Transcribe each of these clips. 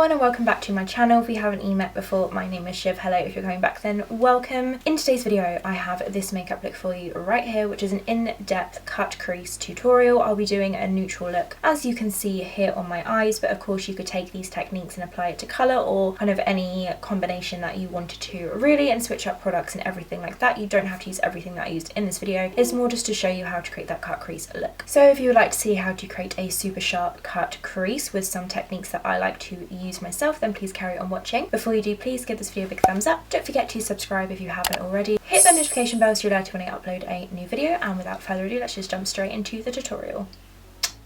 everyone and welcome back to my channel. If we haven't met before, my name is Shiv. Hello, if you're coming back then welcome. In today's video I have this makeup look for you right here, which is an in-depth cut crease tutorial. I'll be doing a neutral look as you can see here on my eyes, but of course you could take these techniques and apply it to colour or kind of any combination that you wanted to really, and switch up products and everything like that. You don't have to use everything that I used in this video. It's more just to show you how to create that cut crease look. So if you would like to see how to create a super sharp cut crease with some techniques that I like to use myself, then please carry on watching. Before you do, please give this video a big thumbs up. Don't forget to subscribe if you haven't already. Hit the notification bell so you're alerted when I upload a new video, and without further ado, let's just jump straight into the tutorial.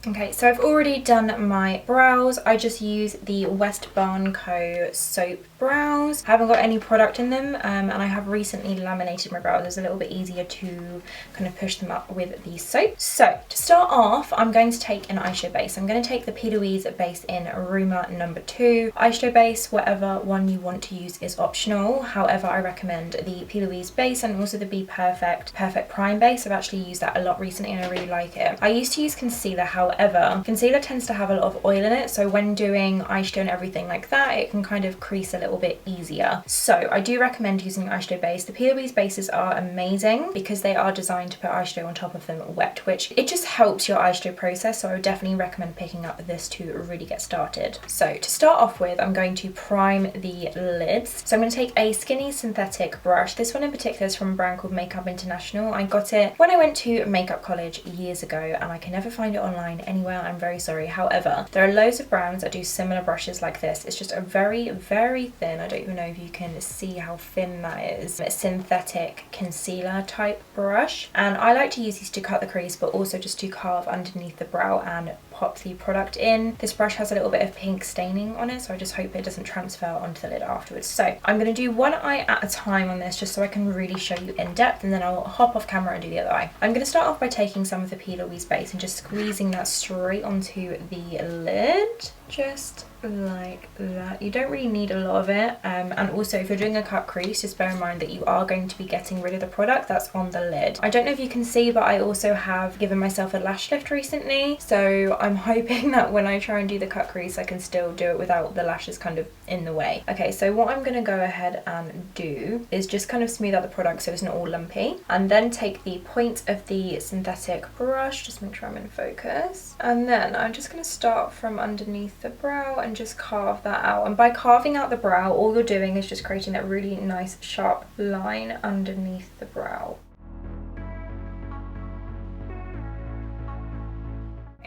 Okay, so I've already done my brows. I just use the West Barn Co soap brows. I haven't got any product in them, and I have recently laminated my brows. It's a little bit easier to kind of push them up with the soap. So to start off, I'm going to take an eyeshadow base. I'm going to take the P. Louise base in Rumour number 2. Eyeshadow base, whatever one you want to use is optional. However, I recommend the P. Louise base and also the Be Perfect Prime base. I've actually used that a lot recently and I really like it. I used to use concealer, however, concealer tends to have a lot of oil in it, so when doing eyeshadow and everything like that, it can kind of crease a little bit easier. So I do recommend using eyeshadow base. The P. Louise bases are amazing because they are designed to put eyeshadow on top of them wet, which it just helps your eyeshadow process, so I would definitely recommend picking up this to really get started. So to start off with, I'm going to prime the lids. So I'm going to take a skinny synthetic brush. This one in particular is from a brand called Makeup International. I got it when I went to makeup college years ago and I can never find it online anywhere. I'm very sorry. However, there are loads of brands that do similar brushes like this. It's just a very, very thin, I don't even know if you can see how thin that is, a synthetic concealer type brush, and I like to use these to cut the crease but also just to carve underneath the brow and pop the product in. This brush has a little bit of pink staining on it, so I just hope it doesn't transfer onto the lid afterwards. So I'm going to do one eye at a time on this just so I can really show you in depth, and then I'll hop off camera and do the other eye. I'm going to start off by taking some of the P. Louise base and just squeezing that straight onto the lid, just like that. You don't really need a lot of it, and also if you're doing a cut crease, just bear in mind that you are going to be getting rid of the product that's on the lid. I don't know if you can see, but I also have given myself a lash lift recently, so I'm hoping that when I try and do the cut crease I can still do it without the lashes kind of in the way. Okay, so what I'm going to go ahead and do is just kind of smooth out the product so it's not all lumpy, and then take the point of the synthetic brush, just make sure I'm in focus, and then I'm just going to start from underneath the brow and just carve that out. And by carving out the brow, all you're doing is just creating that really nice sharp line underneath the brow.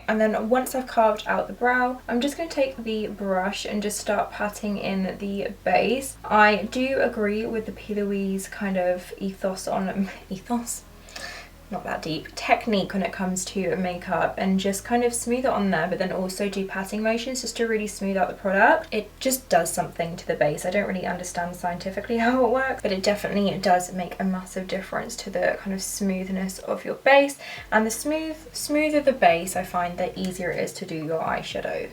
And then once I've carved out the brow, I'm just going to take the brush and just start patting in the base. I do agree with the P. Louise kind of not that deep, technique when it comes to makeup, and just kind of smooth it on there, but then also do patting motions just to really smooth out the product. It just does something to the base. I don't really understand scientifically how it works, but it definitely does make a massive difference to the kind of smoothness of your base, and the smoother the base, I find the easier it is to do your eyeshadow.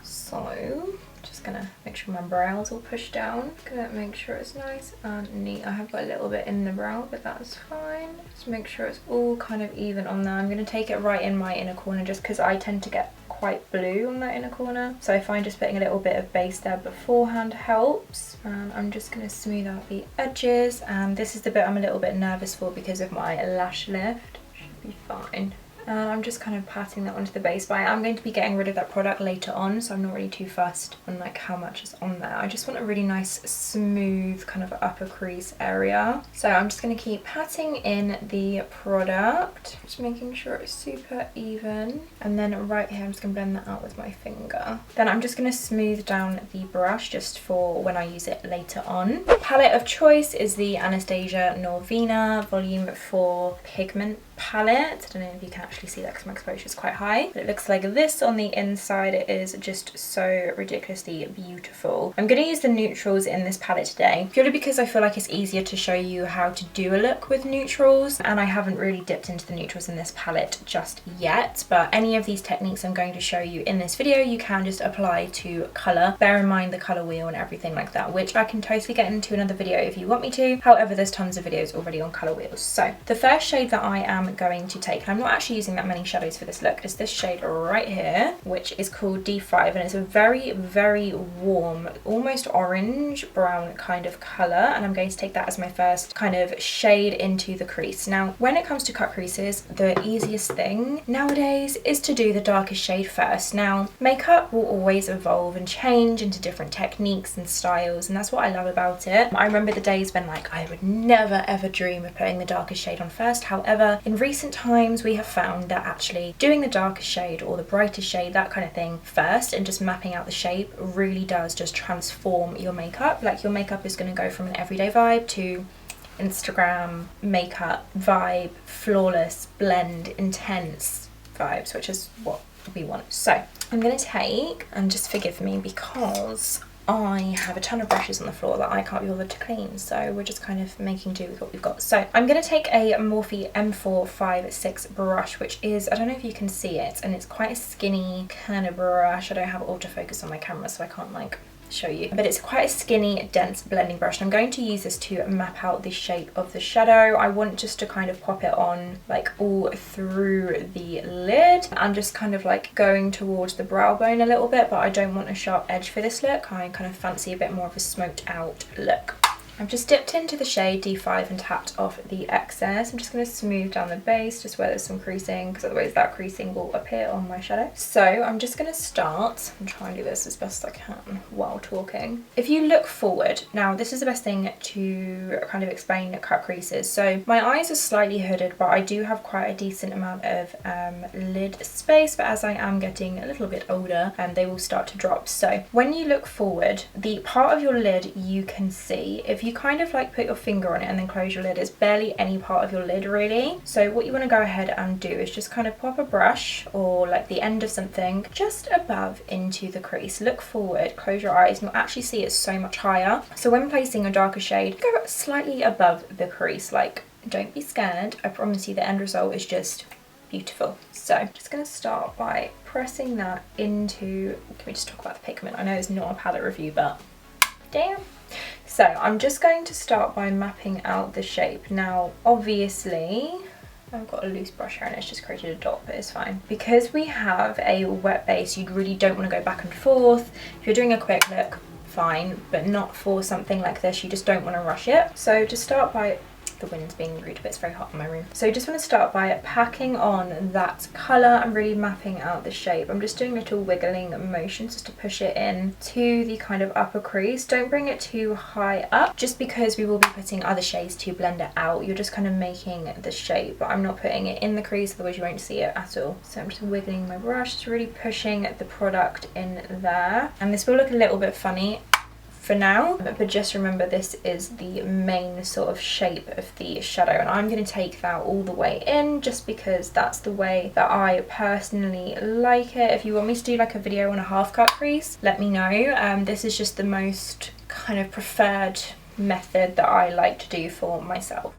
So just gonna make sure my brows all pushed down. Gonna make sure it's nice and neat. I have got a little bit in the brow, but that's fine. Just make sure it's all kind of even on there. I'm gonna take it right in my inner corner just because I tend to get quite blue on that inner corner, so I find just putting a little bit of base there beforehand helps. And I'm just going to smooth out the edges, and this is the bit I'm a little bit nervous for because of my lash lift. Should be fine. And I'm just kind of patting that onto the base, but I am going to be getting rid of that product later on, so I'm not really too fussed on like how much is on there. I just want a really nice smooth kind of upper crease area. So I'm just going to keep patting in the product, just making sure it's super even. And then right here I'm just going to blend that out with my finger. Then I'm just going to smooth down the brush just for when I use it later on. Palette of choice is the Anastasia Norvina Volume 4 Pigment palette. I don't know if you can actually see that because my exposure is quite high, but it looks like this on the inside. It is just so ridiculously beautiful. I'm going to use the neutrals in this palette today purely because I feel like it's easier to show you how to do a look with neutrals, and I haven't really dipped into the neutrals in this palette just yet, but any of these techniques I'm going to show you in this video you can just apply to colour. Bear in mind the colour wheel and everything like that, which I can totally get into another video if you want me to. However, there's tons of videos already on colour wheels. So the first shade that I am am going to take, and I'm not actually using that many shadows for this look, is this shade right here, which is called D5, and it's a very, very warm, almost orange brown kind of colour, and I'm going to take that as my first kind of shade into the crease. Now, when it comes to cut creases, the easiest thing nowadays is to do the darkest shade first. Now, makeup will always evolve and change into different techniques and styles, and that's what I love about it. I remember the days when like I would never ever dream of putting the darkest shade on first. However, in recent times we have found that actually doing the darkest shade or the brightest shade, that kind of thing, first and just mapping out the shape really does just transform your makeup. Like, your makeup is going to go from an everyday vibe to Instagram makeup vibe, flawless, blend, intense vibes, which is what we want. So I'm going to take, and just forgive me because I have a ton of brushes on the floor that I can't be bothered to clean, so we're just kind of making do with what we've got. So I'm going to take a Morphe M456 brush, which is, I don't know if you can see it, and it's quite a skinny kind of brush. I don't have autofocus on my camera, so I can't like show you, but it's quite a skinny, dense blending brush, and I'm going to use this to map out the shape of the shadow. I want just to kind of pop it on like all through the lid and just kind of like going towards the brow bone a little bit, but I don't want a sharp edge for this look. I kind of fancy a bit more of a smoked out look. I've just dipped into the shade D5 and tapped off the excess. I'm just going to smooth down the base just where there's some creasing, because otherwise that creasing will appear on my shadow. So I'm just going to start and try and do this as best I can while talking. If you look forward, now this is the best thing to kind of explain cut creases. So my eyes are slightly hooded, but I do have quite a decent amount of lid space, but as I am getting a little bit older, they will start to drop. So when you look forward, the part of your lid you can see, if you kind of like put your finger on it and then close your lid, it's barely any part of your lid really. So what you want to go ahead and do is just kind of pop a brush or like the end of something just above into the crease. Look forward, close your eyes, and you'll actually see it's so much higher. So when placing a darker shade, go slightly above the crease. Like, don't be scared. I promise you the end result is just beautiful. So I'm just going to start by pressing that into, can we just talk about the pigment? I know it's not a palette review, but damn. So I'm just going to start by mapping out the shape. Now obviously I've got a loose brush here and it's just created a dot, but it's fine. Because we have a wet base, you really don't want to go back and forth. If you're doing a quick look, fine, but not for something like this. You just don't want to rush it. So just start by, the wind's being rude, but it's very hot in my room. So you just want to start by packing on that colour and really mapping out the shape. I'm just doing little wiggling motions just to push it in to the kind of upper crease. Don't bring it too high up, just because we will be putting other shades to blend it out. You're just kind of making the shape, but I'm not putting it in the crease, otherwise you won't see it at all. So I'm just wiggling my brush, just really pushing the product in there. And this will look a little bit funny for now, but just remember this is the main sort of shape of the shadow, and I'm going to take that all the way in just because that's the way that I personally like it. If you want me to do like a video on a half cut crease, let me know. This is just the most kind of preferred method that I like to do for myself.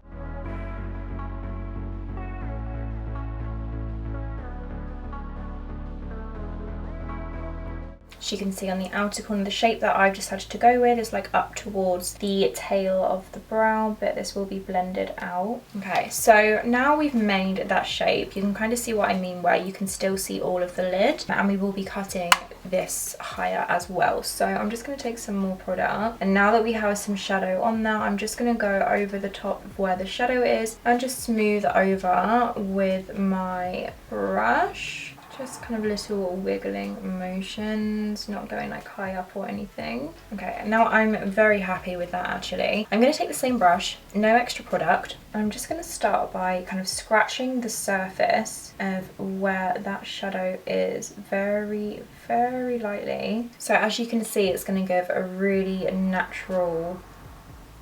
As you can see on the outer corner, the shape that I've decided to go with is like up towards the tail of the brow, but this will be blended out. Okay, so now we've made that shape, you can kind of see what I mean, where you can still see all of the lid, and we will be cutting this higher as well. So I'm just going to take some more product, and now that we have some shadow on there, I'm just going to go over the top of where the shadow is and just smooth over with my brush. Just kind of little wiggling motions, not going like high up or anything. Okay, now I'm very happy with that actually. I'm going to take the same brush, no extra product. I'm just going to start by kind of scratching the surface of where that shadow is very, very lightly. So as you can see, it's going to give a really natural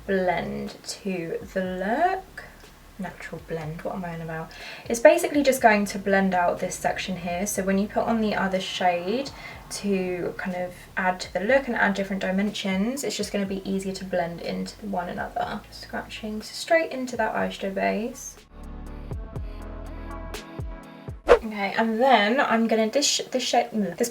blend to the look. Natural blend, what am I on about? It's basically just going to blend out this section here, so when you put on the other shade to kind of add to the look and add different dimensions, it's just going to be easier to blend into one another. Scratching straight into that eyeshadow base. Okay, and then I'm gonna this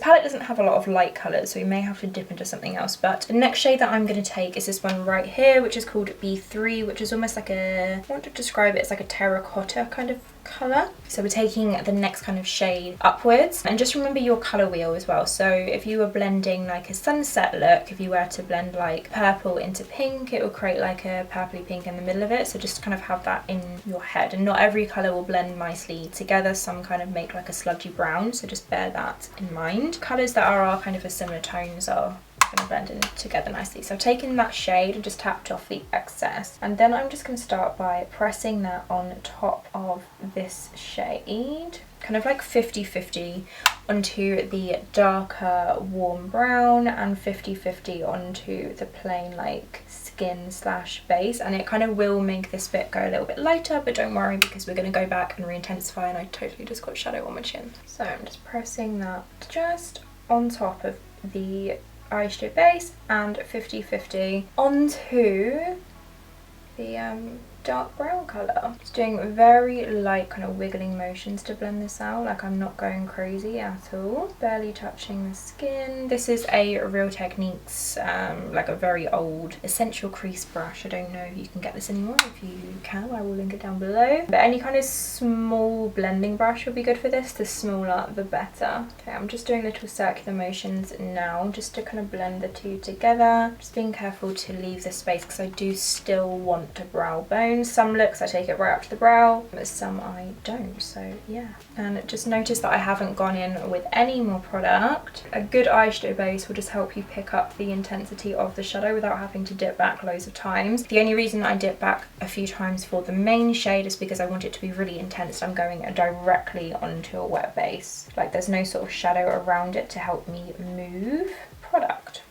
palette doesn't have a lot of light colours, so we may have to dip into something else, but the next shade that I'm gonna take is this one right here, which is called B3, which is almost like a, I want to describe it as like a terracotta kind of colour. So we're taking the next kind of shade upwards, and just remember your colour wheel as well. So if you were blending like a sunset look, if you were to blend like purple into pink, it will create like a purpley pink in the middle of it. So just kind of have that in your head, and not every colour will blend nicely together. Some kind of make like a sludgy brown, so just bear that in mind. Colours that are kind of a similar tones are going to blend in together nicely. So I've taken that shade and just tapped off the excess, and then I'm just going to start by pressing that on top of this shade, kind of like 50-50 onto the darker warm brown and 50-50 onto the plain like skin slash base, and it kind of will make this bit go a little bit lighter, but don't worry because we're going to go back and re-intensify, and I totally just got shadow on my chin. So I'm just pressing that just on top of the eyeshadow base and 50-50 onto the dark brown colour. Just doing very light kind of wiggling motions to blend this out, like I'm not going crazy at all. Barely touching the skin. This is a Real Techniques, like a very old essential crease brush. I don't know if you can get this anymore. If you can, I will link it down below. But any kind of small blending brush would be good for this. The smaller the better. Okay, I'm just doing little circular motions now just to kind of blend the two together. Just being careful to leave the space because I do still want a brow bone. Some looks I take it right up to the brow, but some I don't, so yeah. And just notice that I haven't gone in with any more product. A good eyeshadow base will just help you pick up the intensity of the shadow without having to dip back loads of times. The only reason I dip back a few times for the main shade is because I want it to be really intense. I'm going directly onto a wet base. Like there's no sort of shadow around it to help me move product.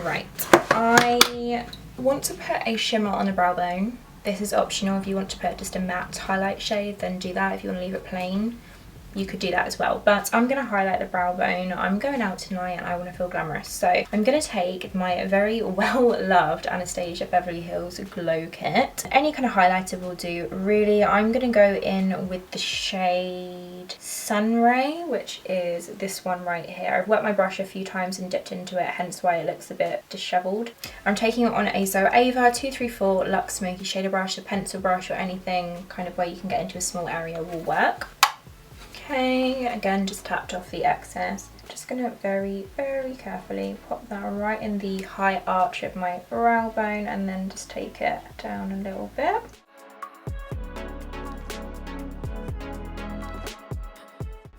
Right, I want to put a shimmer on a brow bone. This is optional. If you want to put just a matte highlight shade, then do that. If you want to leave it plain, you could do that as well, but I'm going to highlight the brow bone. I'm going out tonight and I want to feel glamorous, so I'm going to take my very well loved Anastasia Beverly Hills Glow Kit. Any kind of highlighter will do really. I'm going to go in with the shade Sunray, which is this one right here. I've wet my brush a few times and dipped into it, hence why it looks a bit disheveled. I'm taking it on a Zoeva 234 Luxe Smoky Shader brush. A pencil brush or anything kind of where you can get into a small area will work. Okay, again just tapped off the excess. Just gonna very carefully pop that right in the high arch of my brow bone and then just take it down a little bit.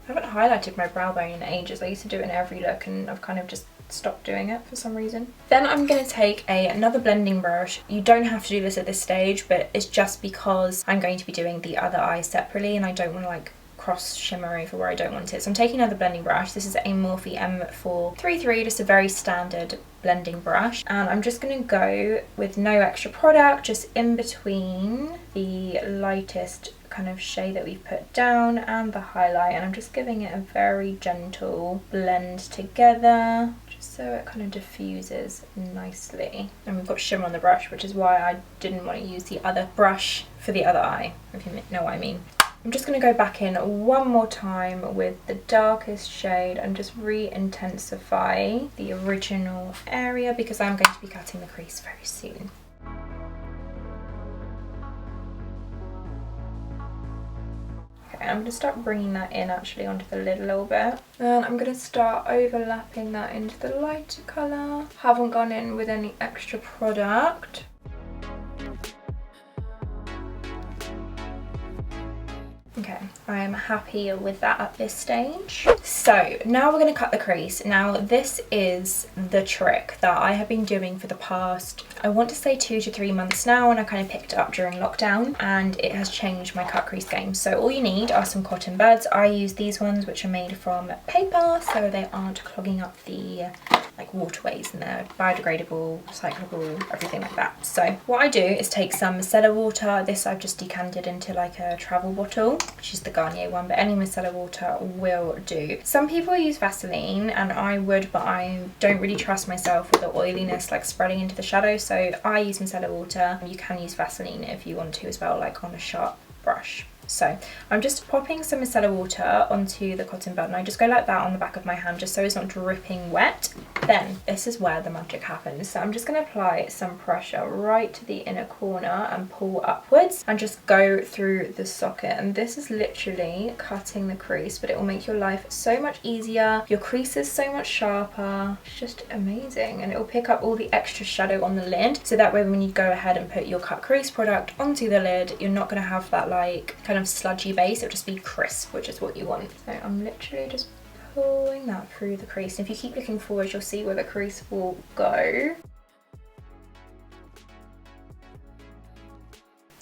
I haven't highlighted my brow bone in ages. I used to do it in every look and I've kind of just stopped doing it for some reason. Then I'm going to take another blending brush. You don't have to do this at this stage, but it's just because I'm going to be doing the other eye separately and I don't want to like cross shimmer over where I don't want it. So I'm taking another blending brush. This is a Morphe M433, just a very standard blending brush, and I'm just going to go with no extra product, just in between the lightest kind of shade that we've put down and the highlight, and I'm just giving it a very gentle blend together just so it kind of diffuses nicely. And we've got shimmer on the brush, which is why I didn't want to use the other brush for the other eye, if you know what I mean. I'm just going to go back in one more time with the darkest shade and just re-intensify the original area because I'm going to be cutting the crease very soon. Okay, I'm going to start bringing that in actually onto the lid a little bit. And I'm going to start overlapping that into the lighter colour. Haven't gone in with any extra product. Okay, I am happy with that at this stage. So now we're going to cut the crease. Now this is the trick that I have been doing for the past, I want to say 2 to 3 months now, and I kind of picked it up during lockdown and it has changed my cut crease game. So all you need are some cotton buds. I use these ones which are made from paper so they aren't clogging up the like waterways, and they're biodegradable, recyclable, everything like that. So what I do is take some micellar water. This I've just decanted into like a travel bottle, which is the Garnier one, but any micellar water will do. Some people use Vaseline, and I would, but I don't really trust myself with the oiliness like spreading into the shadow, so I use micellar water. You can use Vaseline if you want to as well, like on a sharp brush. So I'm just popping some micellar water onto the cotton bud, and I just go like that on the back of my hand just so it's not dripping wet. Then this is where the magic happens. So I'm just going to apply some pressure right to the inner corner and pull upwards and just go through the socket. And this is literally cutting the crease, but it will make your life so much easier. Your crease is so much sharper. It's just amazing, and it will pick up all the extra shadow on the lid, so that way when you go ahead and put your cut crease product onto the lid, you're not going to have that like kind of sludgy base. It'll just be crisp, which is what you want. So I'm literally just pulling that through the crease, and if you keep looking forward, you'll see where the crease will go.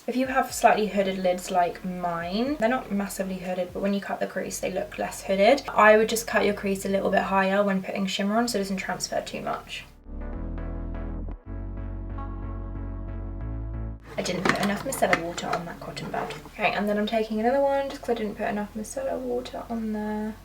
If you have slightly hooded lids like mine, they're not massively hooded, but when you cut the crease, they look less hooded. I would just cut your crease a little bit higher when putting shimmer on so it doesn't transfer too much. I didn't put enough micellar water on that cotton bud. Okay, and then I'm taking another one just because I didn't put enough micellar water on there.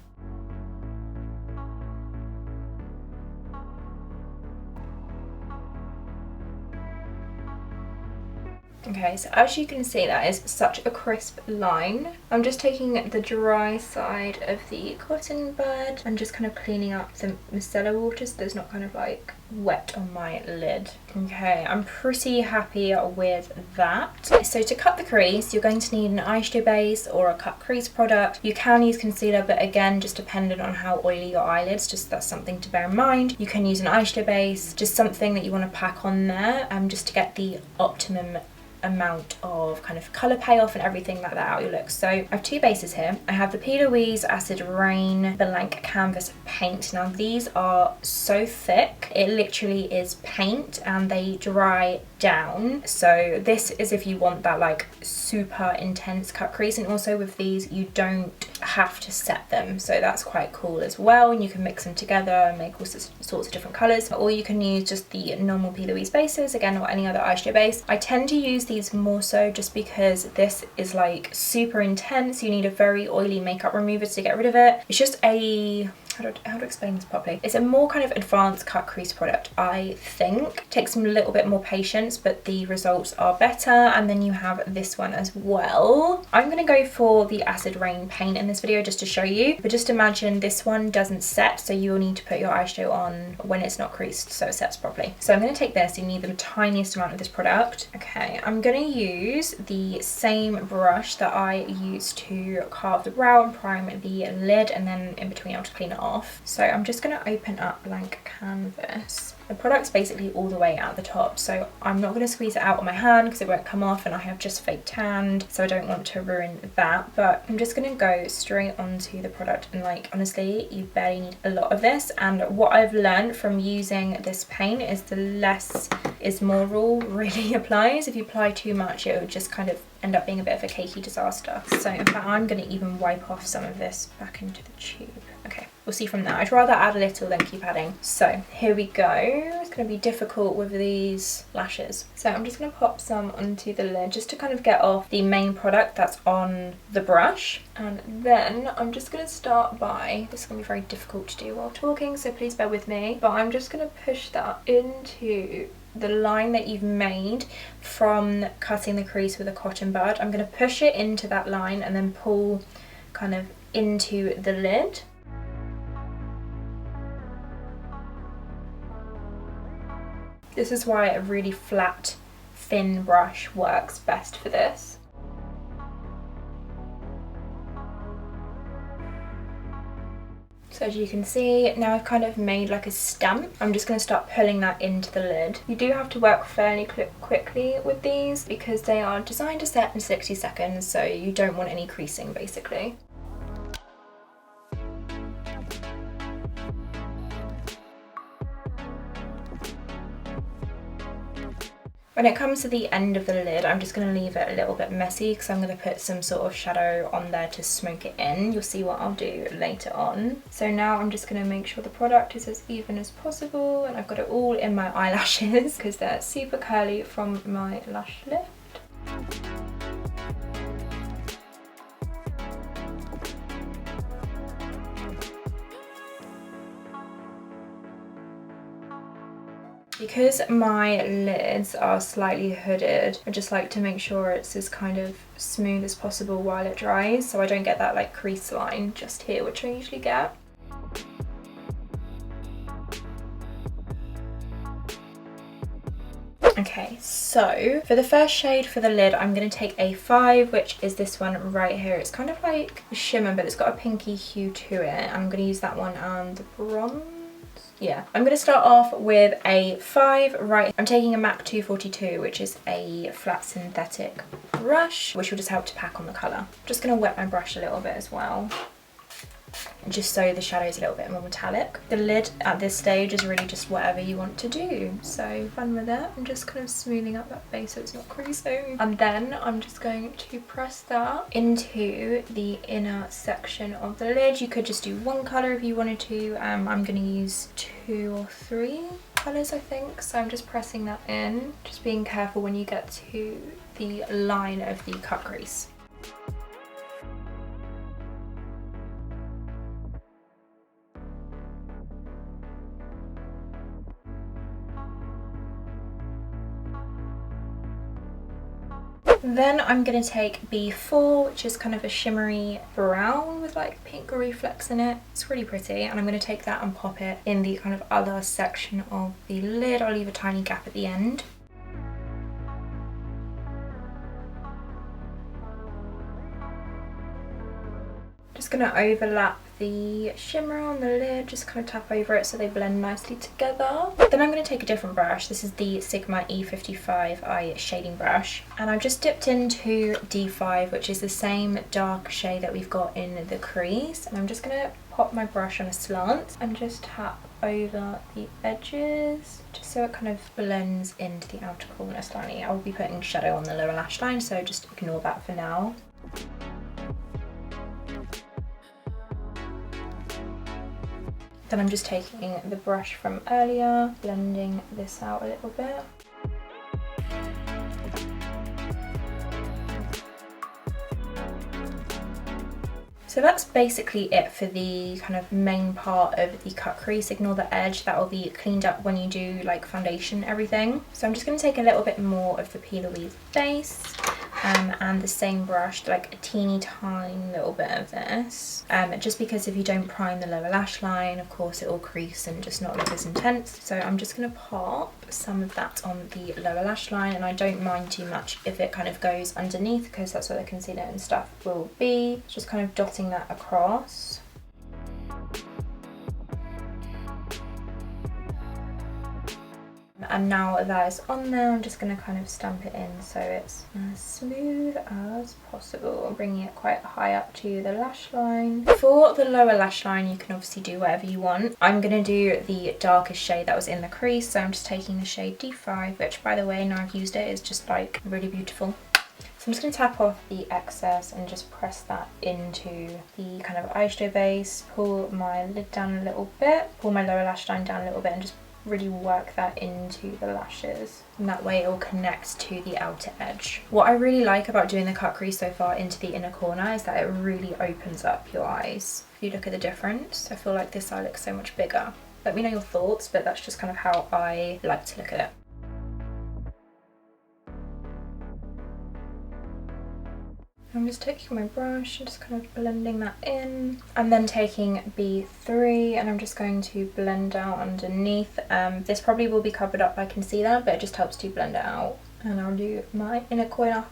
Okay, so as you can see, that is such a crisp line. I'm just taking the dry side of the cotton bud and just kind of cleaning up the micellar water so there's not kind of like wet on my lid. Okay, I'm pretty happy with that. So to cut the crease, you're going to need an eyeshadow base or a cut crease product. You can use concealer, but again, just dependent on how oily your eyelids, just that's something to bear in mind. You can use an eyeshadow base, just something that you want to pack on there, just to get the optimum amount of kind of colour payoff and everything like that out your look. So I have two bases here. I have the P. Louise Acid Rain Blank Canvas Paint. Now these are so thick, it literally is paint, and they dry down. So this is if you want that like super intense cut crease, and also with these you don't have to set them, so that's quite cool as well, and you can mix them together and make all sorts of different colours, or you can use just the normal P. Louise bases again, or any other eyeshadow base. I tend to use these more so just because this is like super intense. You need a very oily makeup remover to get rid of it. It's just a how to explain this properly. It's a more kind of advanced cut crease product, I think. Takes some little bit more patience, but the results are better. And then you have this one as well. I'm gonna go for the Acid Rain paint in this video just to show you, but just imagine this one doesn't set, so you'll need to put your eyeshadow on when it's not creased so it sets properly. So I'm gonna take this, you need the tiniest amount of this product. Okay, I'm gonna use the same brush that I used to carve the brow and prime the lid, and then in between I'll just clean it off. So I'm just going to open up blank canvas. The product's basically all the way at the top, so I'm not going to squeeze it out on my hand because it won't come off, and I have just fake tanned, so I don't want to ruin that. But I'm just going to go straight onto the product, and like honestly, you barely need a lot of this. And what I've learned from using this paint is the less is more rule really applies. If you apply too much, it would just kind of end up being a bit of a cakey disaster. So in fact, I'm going to even wipe off some of this back into the tube. Okay, we'll see from there. I'd rather add a little than keep adding. So here we go. It's going to be difficult with these lashes. So I'm just going to pop some onto the lid just to kind of get off the main product that's on the brush. And then I'm just going to start by, this is going to be very difficult to do while talking, so please bear with me, but I'm just going to push that into the line that you've made from cutting the crease with a cotton bud. I'm going to push it into that line and then pull kind of into the lid. This is why a really flat, thin brush works best for this. So as you can see, now I've kind of made like a stamp. I'm just going to start pulling that into the lid. You do have to work fairly quickly with these because they are designed to set in 60 seconds, so you don't want any creasing basically. When it comes to the end of the lid, I'm just going to leave it a little bit messy because I'm going to put some sort of shadow on there to smoke it in. You'll see what I'll do later on. So now I'm just going to make sure the product is as even as possible, and I've got it all in my eyelashes because they're super curly from my lash lift. Because my lids are slightly hooded, I just like to make sure it's as kind of smooth as possible while it dries, so I don't get that like crease line just here, which I usually get. Okay, so for the first shade for the lid, I'm going to take a 5, which is this one right here. It's kind of like a shimmer, but it's got a pinky hue to it. I'm going to use that one and the bronze. Yeah, I'm going to start off with a 5 right. I'm taking a MAC 242, which is a flat synthetic brush, which will just help to pack on the colour. Just going to wet my brush a little bit as well, just so the shadow is a little bit more metallic. The lid at this stage is really just whatever you want to do, so fun with it. I'm just kind of smoothing up that base so it's not creasing. And then I'm just going to press that into the inner section of the lid. You could just do one colour if you wanted to. I'm going to use 2 or 3 colours, I think, so I'm just pressing that in. Just being careful when you get to the line of the cut crease. Then I'm going to take B4, which is kind of a shimmery brown with like pink reflex in it. It's really pretty, and I'm going to take that and pop it in the kind of other section of the lid. I'll leave a tiny gap at the end. Just going to overlap the shimmer on the lid, just kind of tap over it so they blend nicely together. Then I'm going to take a different brush. This is the Sigma E55 eye shading brush, and I've just dipped into D5, which is the same dark shade that we've got in the crease, and I'm just going to pop my brush on a slant and just tap over the edges just so it kind of blends into the outer corner slightly. I will be putting shadow on the lower lash line, so just ignore that for now. Then I'm just taking the brush from earlier, blending this out a little bit. So that's basically it for the kind of main part of the cut crease. Ignore the edge, that will be cleaned up when you do like foundation everything. So I'm just going to take a little bit more of the P. Louise base. And the same brush, like a teeny tiny little bit of this, just because if you don't prime the lower lash line, of course it will crease and just not look as intense. So I'm just going to pop some of that on the lower lash line, and I don't mind too much if it kind of goes underneath because that's where the concealer and stuff will be. Just kind of dotting that across. And now that is on there, I'm just going to kind of stamp it in so it's as smooth as possible. I'm bringing it quite high up to the lash line. For the lower lash line, you can obviously do whatever you want. I'm going to do the darkest shade that was in the crease, so I'm just taking the shade D5, which by the way, now I've used it, is just like really beautiful. So I'm just going to tap off the excess and just press that into the kind of eyeshadow base, pull my lid down a little bit, pull my lower lash line down a little bit, and just really work that into the lashes, and that way it will connect to the outer edge. What I really like about doing the cut crease so far into the inner corner is that it really opens up your eyes. If you look at the difference, I feel like this eye looks so much bigger. Let me know your thoughts, but that's just kind of how I like to look at it. I'm just taking my brush and just kind of blending that in, and then taking B3 and I'm just going to blend out underneath. This probably will be covered up by concealer, but it just helps to blend it out. And I'll do my inner corner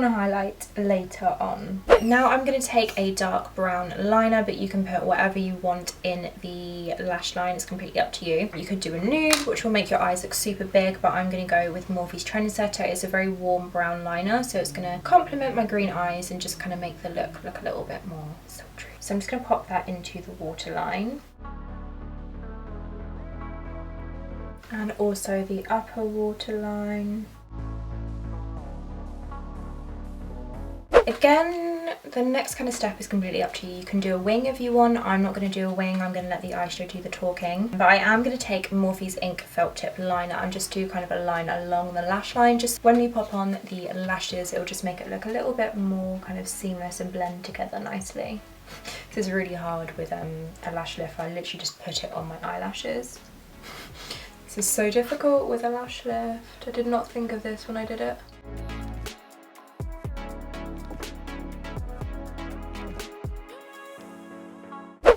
highlight later on. Now I'm going to take a dark brown liner, but you can put whatever you want in the lash line. It's completely up to you. You could do a nude, which will make your eyes look super big, but I'm going to go with Morphe's Trendsetter. It's a very warm brown liner, so it's going to complement my green eyes and just kind of make the look a little bit more sultry. So I'm just going to pop that into the waterline. And also the upper waterline. Again, the next kind of step is completely up to you. You can do a wing if you want. I'm not going to do a wing, I'm going to let the eyeshadow do the talking. But I am going to take Morphe's Ink Felt Tip Liner and just do kind of a line along the lash line. Just when we pop on the lashes, it will just make it look a little bit more kind of seamless and blend together nicely. This is really hard with a lash lift. I literally just put it on my eyelashes. This is so difficult with a lash lift. I did not think of this when I did it.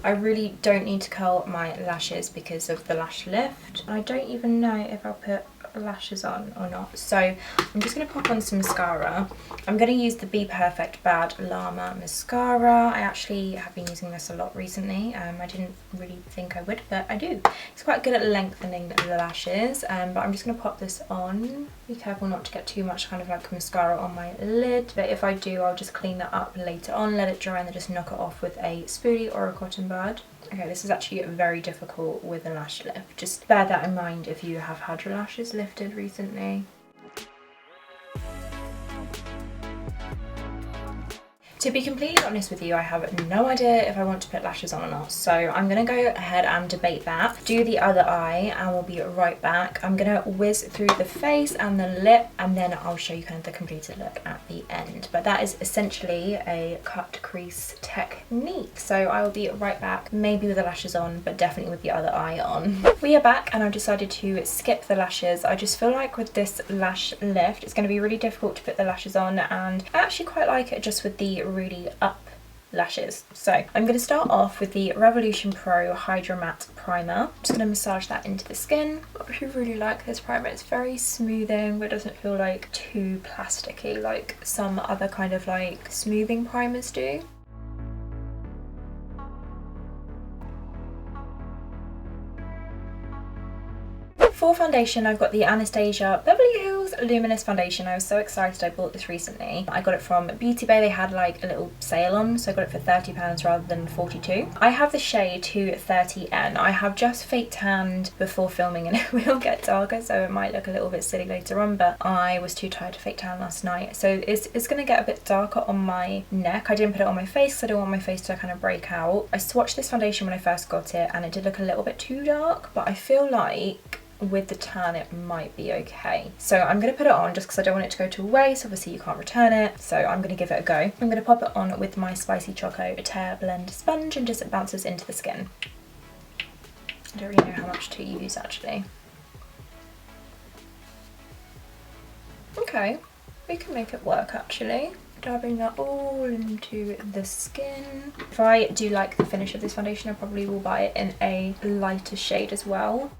I really don't need to curl my lashes because of the lash lift. I don't even know if I'll put lashes on or not, so I'm just going to pop on some mascara. I'm going to use the Be Perfect Bad Llama mascara. I actually have been using this a lot recently. I didn't really think I would, but I do. It's quite good at lengthening the lashes, but I'm just going to pop this on. Be careful not to get too much kind of like mascara on my lid, but if I do, I'll just clean that up later on, let it dry, and then just knock it off with a spoolie or a cotton bud. Okay, this is actually very difficult with a lash lift. Just bear that in mind if you have had your lashes lifted recently. To be completely honest with you, I have no idea if I want to put lashes on or not, so I'm going to go ahead and debate that. Do the other eye and we'll be right back. I'm going to whiz through the face and the lip, and then I'll show you kind of the completed look at the end. But that is essentially a cut crease technique, so I will be right back, maybe with the lashes on, but definitely with the other eye on. We are back, and I've decided to skip the lashes. I just feel like with this lash lift, it's going to be really difficult to put the lashes on, and I actually quite like it just with the really up lashes. So I'm going to start off with the Revolution Pro Hydra Matte Primer. Just going to massage that into the skin. I actually really like this primer. It's very smoothing, but it doesn't feel like too plasticky like some other kind of like smoothing primers do. For foundation, I've got the Anastasia Beverly Hills Luminous Foundation. I was so excited, I bought this recently. I got it from Beauty Bay. They had like a little sale on, so I got it for £30 rather than $42. I have the shade 230N. I have just fake tanned before filming and it will get darker, so it might look a little bit silly later on, but I was too tired to fake tan last night. So it's going to get a bit darker on my neck. I didn't put it on my face because I don't want my face to kind of break out. I swatched this foundation when I first got it and it did look a little bit too dark, but I feel like with the tan it might be okay. So I'm going to put it on just because I don't want it to go to waste. Obviously you can't return it, so I'm going to give it a go. I'm going to pop it on with my Spicy Choco Tear Blend sponge and just it bounces into the skin. I don't really know how much to use actually. Okay, we can make it work actually. Dabbing that all into the skin. If I do like the finish of this foundation, I probably will buy it in a lighter shade as well.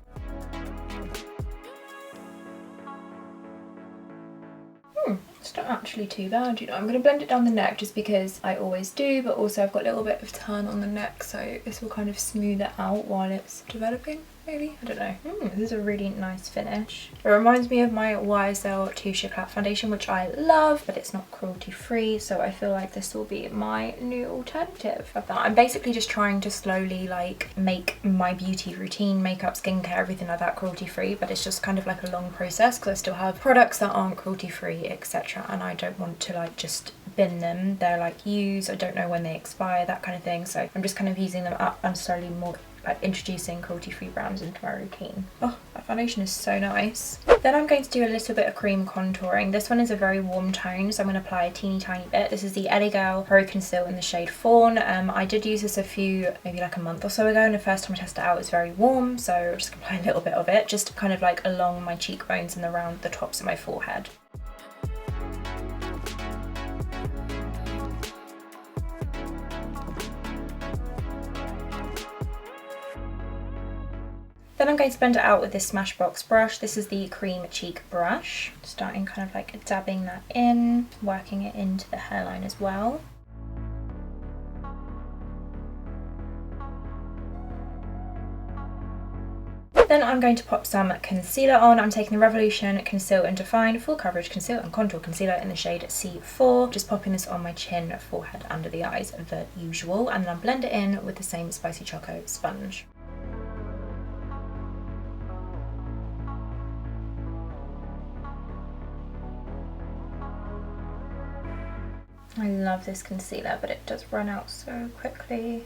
It's not actually too bad, you know. I'm going to blend it down the neck just because I always do, but also I've got a little bit of tan on the neck, so this will kind of smooth it out while it's developing, maybe? I don't know. This is a really nice finish. It reminds me of my YSL Touche Éclat foundation, which I love, but it's not cruelty free, so I feel like this will be my new alternative of that. I'm basically just trying to slowly like make my beauty routine, makeup, skincare, everything like that cruelty free, but it's just kind of like a long process because I still have products that aren't cruelty free, etc., and I don't want to like just bin them. They're like used, I don't know when they expire, that kind of thing, so I'm just kind of using them up and slowly more like introducing cruelty-free brands into my routine. Oh, that foundation is so nice. Then I'm going to do a little bit of cream contouring. This one is a very warm tone, so I'm going to apply a teeny tiny bit. This is the Ellie Girl Pro Conceal in the shade Fawn. I did use this maybe like a month or so ago, and the first time I tested it out it was very warm, so I'm just going to apply a little bit of it, just kind of like along my cheekbones and around the tops of my forehead. Then I'm going to blend it out with this Smashbox brush. This is the Cream Cheek brush. Starting kind of like dabbing that in, working it into the hairline as well. Then I'm going to pop some concealer on. I'm taking the Revolution Conceal and Define Full Coverage Conceal and Contour Concealer in the shade C4. Just popping this on my chin, forehead, under the eyes, the usual. And then I'll blend it in with the same Spicy Choco sponge. I love this concealer, but it does run out so quickly.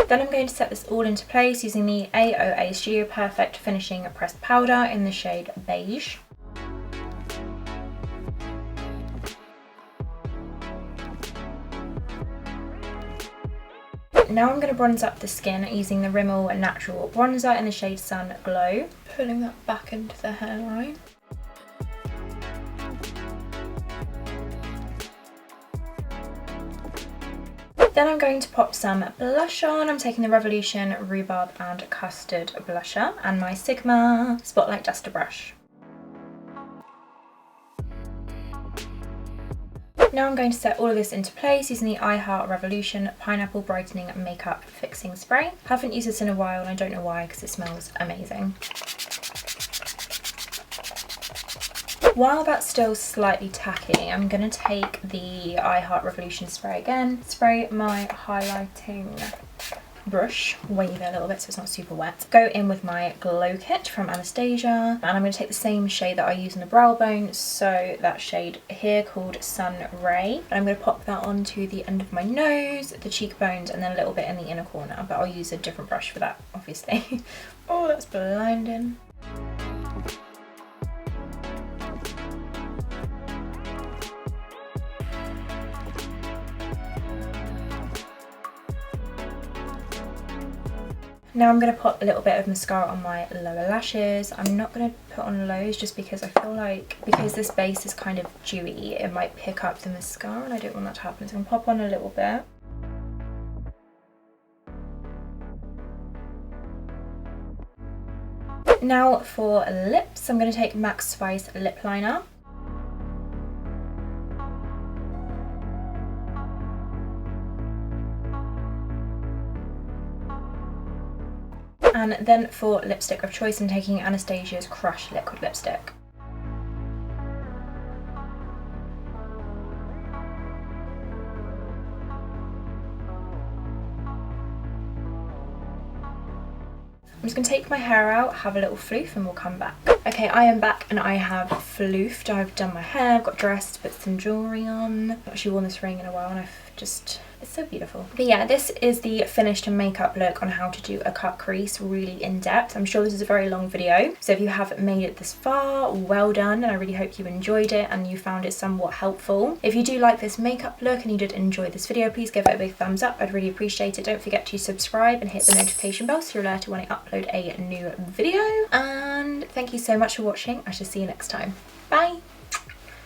Then I'm going to set this all into place using the AOA Studio Perfect Finishing Pressed Powder in the shade Beige. Now I'm going to bronze up the skin using the Rimmel Natural Bronzer in the shade Sun Glow. Pulling that back into the hairline. Then I'm going to pop some blush on. I'm taking the Revolution Rhubarb and Custard blusher and my Sigma Spotlight Duster brush. Now I'm going to set all of this into place using the I Heart Revolution Pineapple Brightening Makeup Fixing Spray. I haven't used this in a while and I don't know why because it smells amazing. While that's still slightly tacky, I'm going to take the I Heart Revolution spray again, spray my highlighting brush, wave it a little bit so it's not super wet. Go in with my Glow Kit from Anastasia, and I'm going to take the same shade that I use in the brow bone, so that shade here called Sunray. And I'm going to pop that onto the end of my nose, the cheekbones, and then a little bit in the inner corner, but I'll use a different brush for that, obviously. Oh, that's blinding. Now I'm going to put a little bit of mascara on my lower lashes. I'm not going to put on lows just because I feel like because this base is kind of dewy, it might pick up the mascara and I don't want that to happen. So I'm going to pop on a little bit. Now for lips, I'm going to take Max Spice lip liner. And then for lipstick of choice, I'm taking Anastasia's Crush Liquid Lipstick. I'm just going to take my hair out, have a little floof, and we'll come back. Okay, I am back and I have floofed. I've done my hair, got dressed, put some jewellery on. I've actually worn this ring in a while and I've just... it's so beautiful. But yeah, this is the finished makeup look on how to do a cut crease really in depth. I'm sure this is a very long video, so if you have made it this far, well done, and I really hope you enjoyed it and you found it somewhat helpful. If you do like this makeup look and you did enjoy this video, please give it a big thumbs up. I'd really appreciate it. Don't forget to subscribe and hit the notification bell so you're alerted when I upload a new video. And thank you so much for watching. I shall see you next time. Bye!